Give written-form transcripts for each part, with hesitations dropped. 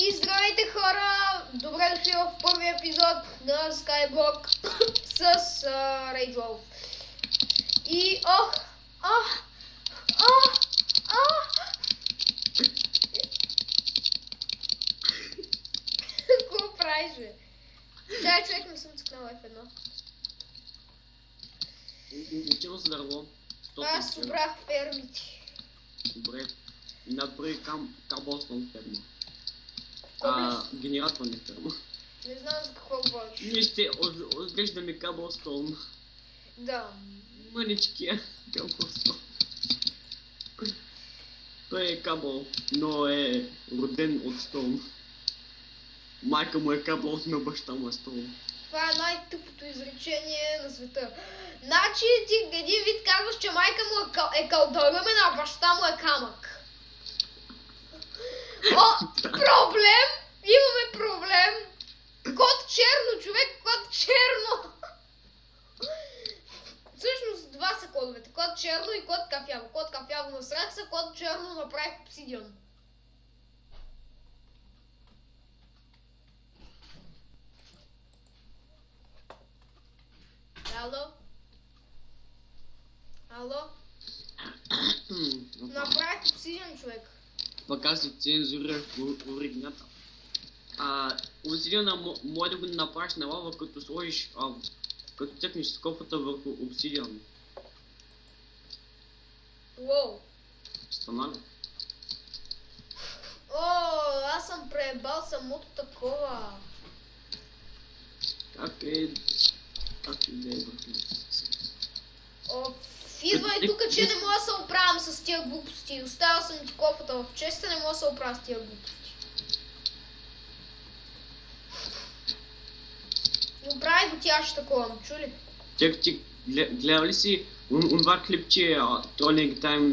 И здравейте хора! Добре дошли в първия епизод на Skyblock с Rage Wolf. И какво правиш, бе? Чай, човек, не съм цъкнал F1. Отива с дърво. Аз събрах фермите. Добре. И направи каблстон ферма. Коблес? Генераторна ферма. Не знам за какво говориш. Ние ще отглеждаме каблстон. Да. Мъничкия каблстон. Той е кабел, но е роден от стон. Майка му е кабел, на баща му е стон. Това е най-тъпото изречение на света. Значи ти един вид казваш, че майка му е кълдъръмен, а баща му е камък. О, проблем! Имаме проблем! Код черно, човек, код черно! Всъщност два са кодовете. Код черно и код кафяво. Код кафяво насрах се, код черно направих обсидиан. Ало? Ало? Направих обсидиан, човек. Така се цензурира оригината. Обсидиана може да го направиш на лава, като сложиш, като цъкнеш скофата върху обсидиан. Уоу. Стана ли? О, аз съм преебал самото такова. Как е да е върху? О, идвай тук, че не мога да се оправям с тия глупости. Оставил съм ти кофата в честа, не мога да се оправя с тия глупости. Но прави го тя ще такова, чули? Ти гледа ли си онова клипче Trolling Time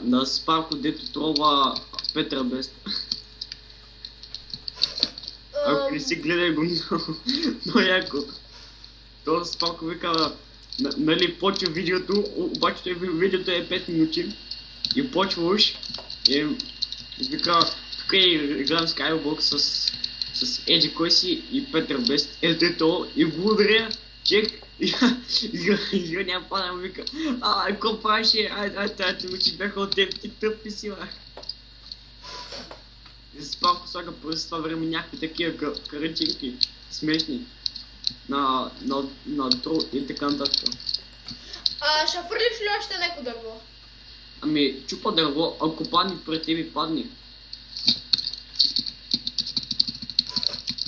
на Спарко, дето тролва Петра Бест? Ако не си гледай го много яко. То Спарко вика, нали почва видеото, обаче видеото е 5 минути и почва уж и вика, тук играм Skyblock с Еди кой си и Петър Бест, ето и благодаря, чек и няма пада му вика, какво правиш, айде учи бяха от теб, ти тъпи си, бе. И Спарко слага през това време някакви такива карачинки, смешни, на трол и така нататък. Ще фърлиш ли още неко дърво? Ами, чупа дърво, ако падни пред тебе, падни.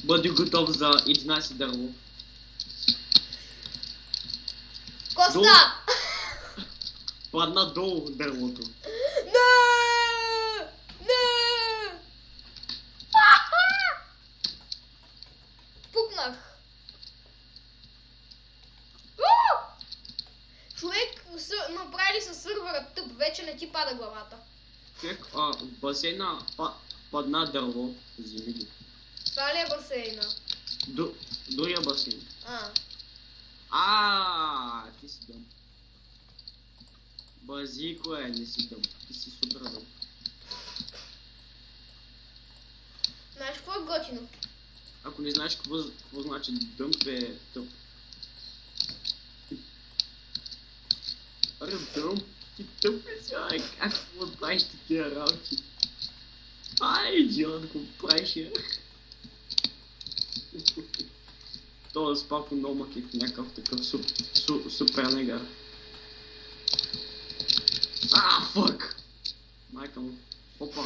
Бъди готов за 11 дърво. Коста! Падна долу дървото. Не! Не! Пукнах. Човек, направили със сървъра тъп, вече не ти пада главата. Човек, в басейна падна дърво, вземи ги. Това ли е басейна? Другия басейн. Ти си дъм. Базико не си дъм. Ти си супер дъм. Знаеш какво е готино? Ако не знаеш какво значи дъм, е тъп. Аре дъм, ти тъп ли си, как какво правиш такива работи? Идиот, какво правиш, Това Спарко много макет, някакъв такъв супер негар. Фък! Майка му. Опа.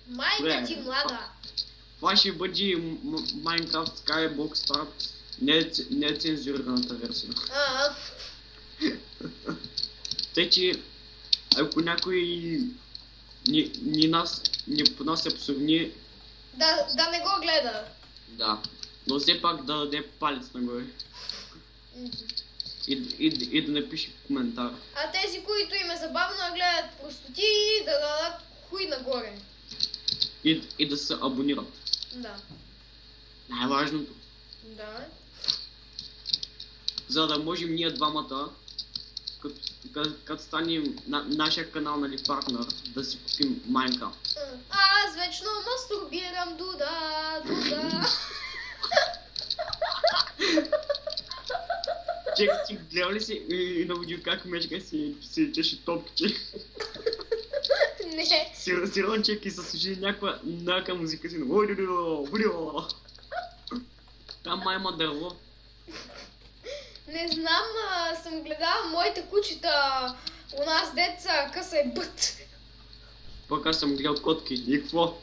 Майка ти млада. Това ще бъде Minecraft Skyblock Start, не цензурираната версия. Тъй, че ако някой ни понася псовни... Да не го гледа. Да, но все пак да даде палец нагоре. И да напише коментар. А тези, които им е забавно да гледат простоти, да дадат хуй нагоре. И да се абонират. Да. Най-важното. Да. За да можем ние двамата, като станем нашия канал, нали, партнер, да си купим Майнкрафт. Аз вечно мастурбирам, дуда. Чек, ти гледал ли си и на видео как мечка си чеше топче? Не. Сирончек и се служи някаква музика си. Там май има дърво. Не знам, съм гледала моите кучета. У нас деца къса е бът. Пък аз съм гледал котки. И какво?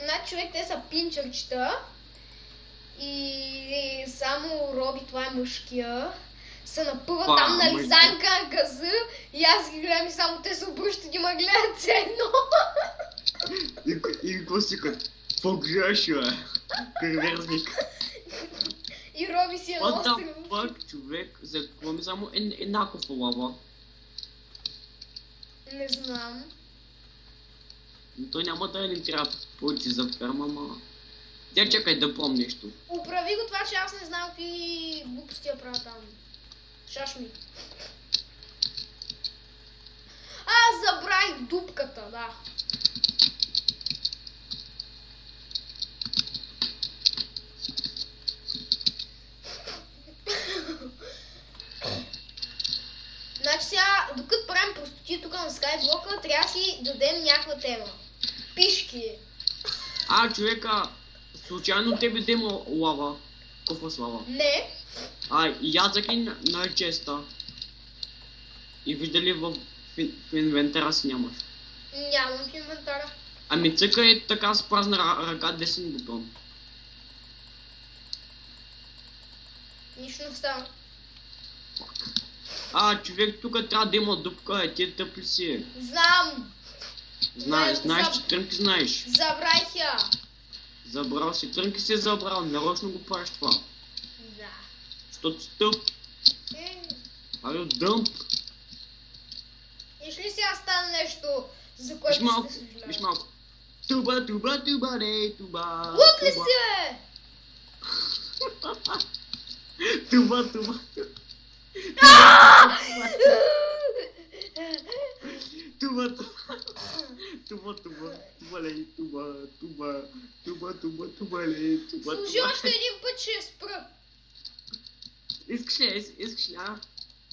Значи човек, те са пинчерчета. И само Роби, това е мъжкия, се напъва там на лизанка, газа, и аз ги гледам и само те се обръщат и ме гледат ценно. И какво си като? Какво гледаш, бе? Кърверзник. И Роби си е на What the остров. fuck, човек? За какво ми само еднаква лава? Не знам. Но той няма да ни трябва повече за ферма, ама... Тя чакай да пробвам нещо. Оправи го това, че аз не знам какви глупости я правя там. Шаш ми. Аз забравих дупката, да. Значи сега, докато правим простоти тук на скайблока, трябва да си дадем някаква тема. Пишки. Човека, случайно тебе да има лава. Кофа с лава. Не. И язъки на честа. И виждали в инвентара си нямаш. Нямам в инвентара. Ами цъка е така с празна ръка, десен бутон. Нищо не става. Човек, тук трябва да има дупка, ти тъп ли си? Знам. Знаеш, че трънки знаеш. Забравих я. Забрал си, трънки си е забрал, нарочно го правиш това. Да. Защото си тъп. Дъмп. Иш ли сега стане нещо, за което ще съжалявам? Виж малко. Туба, не, туба. Лук ли си, бе? Туба. Служи още един път, ще я спра. Искаш ли,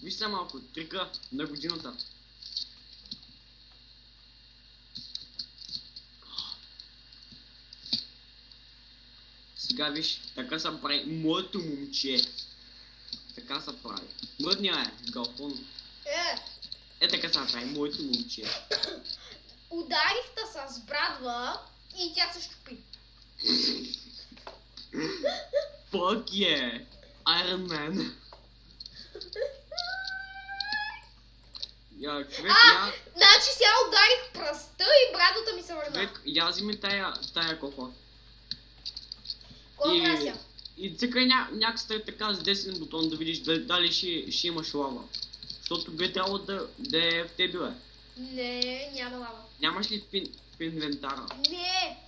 Виж са малко, трика на годината. Сега виж, така се прави моето момче. Така се прави. Мръдния галфон. Така се прави моето момче. Ударих-та с брадва и тя се щупи. Fuck yeah! Iron Man. Човек, Значи сега ударих пръста и брадвата ми се върна. Човек, я взими тая кофа. Кой мрася? И цъкай някакъв така с десен бутон да видиш дали ще имаш лава. Защото би трябвало да е в тебе, бе. Не, няма лава. Нямаш ли в инвентара? Не.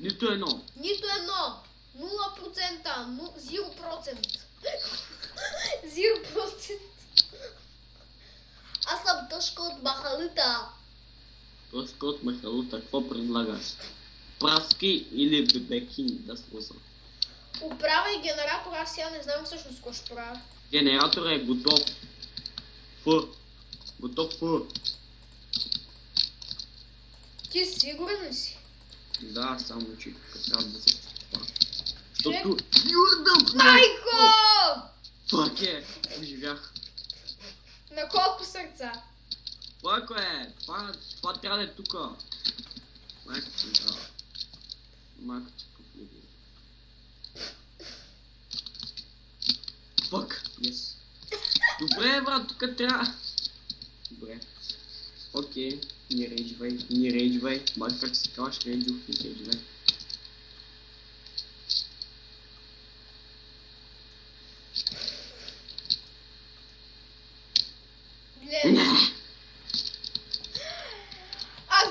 Нито едно. 0%. 0%. 0%. Аз съм тъжка от махалита. Тъжка от махалита, какво предлагаш? Праски или бебеки да слуза? Оправяй генератор, аз сега не знам всъщност какво ще правя. Генератор е готов. Готов. Ти сигурен ли си? Да, само че трябва да се това. Защото... Юрдъм! Майко! Фак е! Оживях. На колко сърца? Фак е! Това трябва да е тука. Майко ти трябва. Майко ти погледи. Фак! Yes. Добре, брат, тук трябва. Добре. Окей. Не рейджвай. Бак как се казваш, рейджов, не рейджвай.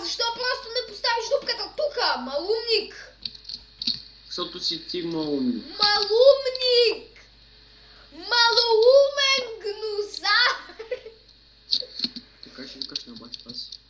Защо просто не поставиш дупката тука, малумник? Защото си ти малумник. Малумник! Малоумен обаче това си.